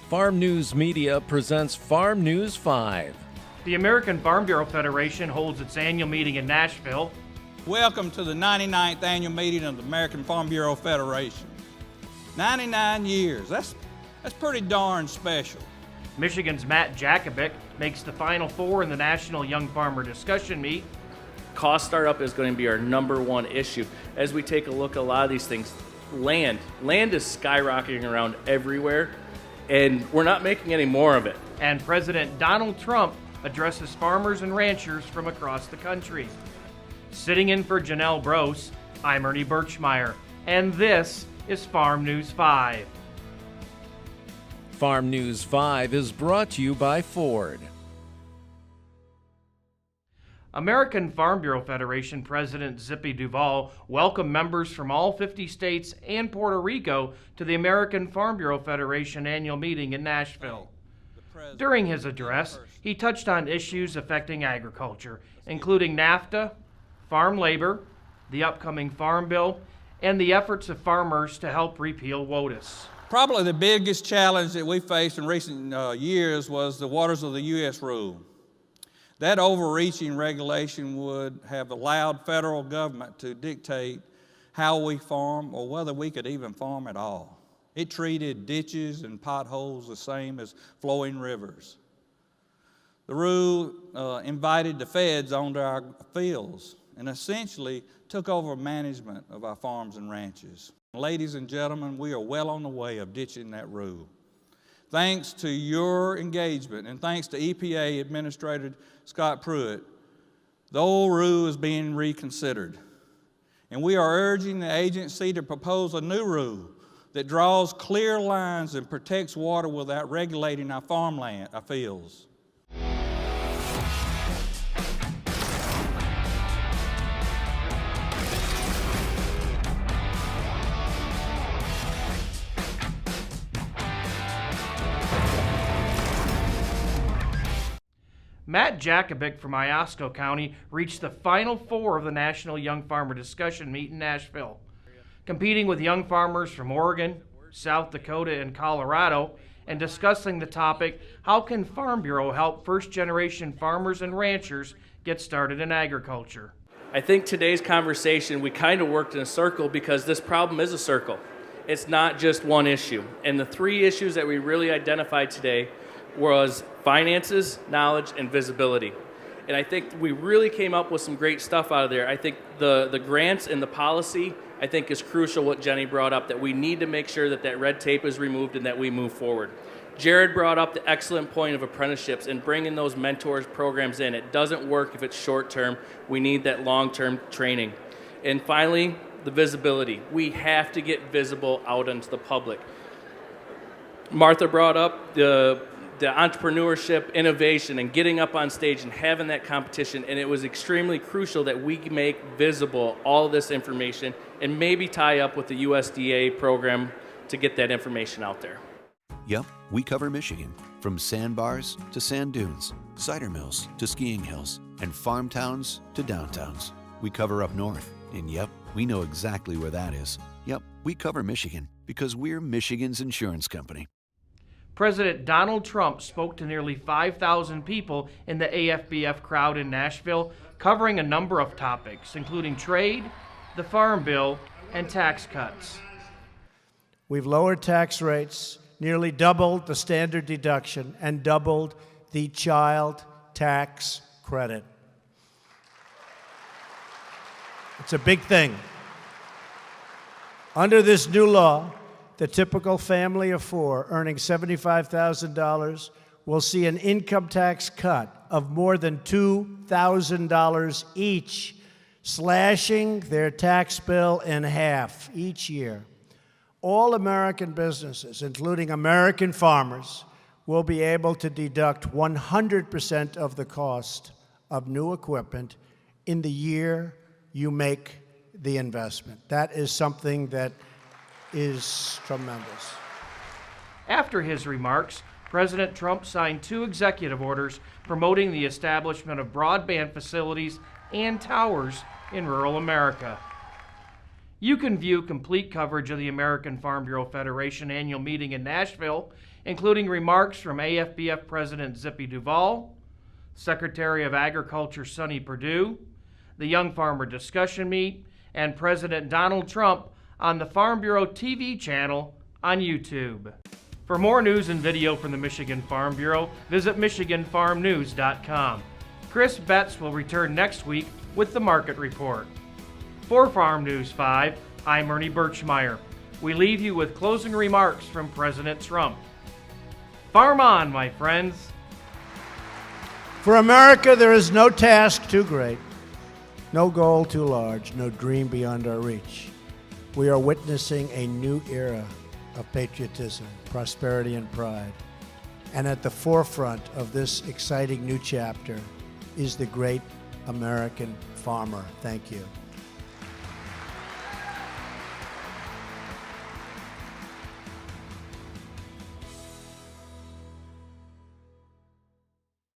Farm News Media presents Farm News 5. The American Farm Bureau Federation holds its annual meeting in Nashville. Welcome to the 99th annual meeting of the American Farm Bureau Federation. 99 years, that's pretty darn special. Michigan's Matt Jakovic makes the Final Four in the National Young Farmer Discussion Meet. Cost startup is going to be our number one issue. As we take a look at a lot of these things, land is skyrocketing around everywhere, and we're not making any more of it. And President Donald Trump addresses farmers and ranchers from across the country. Sitting in for Janelle Brose, I'm Ernie Birchmeyer, and this is Farm News 5. Farm News 5 is brought to you by Ford. American Farm Bureau Federation President Zippy Duvall welcomed members from all 50 states and Puerto Rico to the American Farm Bureau Federation annual meeting in Nashville. During his address, he touched on issues affecting agriculture, including NAFTA, farm labor, the upcoming Farm Bill, and the efforts of farmers to help repeal WOTUS. Probably the biggest challenge that we faced in recent years was the Waters of the U.S. rule. That overreaching regulation would have allowed federal government to dictate how we farm or whether we could even farm at all. It treated ditches and potholes the same as flowing rivers. The rule invited the feds onto our fields and essentially took over management of our farms and ranches. Ladies and gentlemen, we are well on the way of ditching that rule. Thanks to your engagement and thanks to EPA Administrator Scott Pruitt, the old rule is being reconsidered. And we are urging the agency to propose a new rule that draws clear lines and protects water without regulating our farmland, our fields. Matt Jakovic from Iosco County reached the Final Four of the National Young Farmer Discussion Meet in Nashville. Competing with young farmers from Oregon, South Dakota, and Colorado, and discussing the topic, how can Farm Bureau help first-generation farmers and ranchers get started in agriculture? I think today's conversation, we kind of worked in a circle because this problem is a circle. It's not just one issue. And the three issues that we really identified today was finances, knowledge, and visibility. And I think we really came up with some great stuff out of there. I think the grants and the policy, I think, is crucial what Jenny brought up, that we need to make sure that that red tape is removed and that we move forward. Jared brought up the excellent point of apprenticeships and bringing those mentors programs in. It doesn't work if it's short term. We need that long-term training. And finally, the visibility. We have to get visible out into the public. Martha brought up the entrepreneurship, innovation, and getting up on stage and having that competition, and it was extremely crucial that we make visible all of this information and maybe tie up with the USDA program to get that information out there. Yep, we cover Michigan, from sandbars to sand dunes, cider mills to skiing hills, and farm towns to downtowns. We cover up north, and yep, we know exactly where that is. Yep, we cover Michigan because we're Michigan's insurance company. President Donald Trump spoke to nearly 5,000 people in the AFBF crowd in Nashville, covering a number of topics, including trade, the Farm Bill, and tax cuts. We've lowered tax rates, nearly doubled the standard deduction, and doubled the child tax credit. It's a big thing. Under this new law, the typical family of four earning $75,000 will see an income tax cut of more than $2,000 each, slashing their tax bill in half each year. All American businesses, including American farmers, will be able to deduct 100% of the cost of new equipment in the year you make the investment. That is something that is tremendous. After his remarks, President Trump signed 2 executive orders promoting the establishment of broadband facilities and towers in rural America. You can view complete coverage of the American Farm Bureau Federation annual meeting in Nashville, including remarks from AFBF President Zippy Duvall, Secretary of Agriculture Sonny Perdue, the Young Farmer Discussion Meet, and President Donald Trump on the Farm Bureau TV channel on YouTube. For more news and video from the Michigan Farm Bureau, visit MichiganFarmNews.com. Chris Betts will return next week with the Market Report. For Farm News 5, I'm Ernie Birchmeyer. We leave you with closing remarks from President Trump. Farm on, my friends. For America, there is no task too great, no goal too large, no dream beyond our reach. We are witnessing a new era of patriotism, prosperity, and pride. And at the forefront of this exciting new chapter is the great American farmer. Thank you.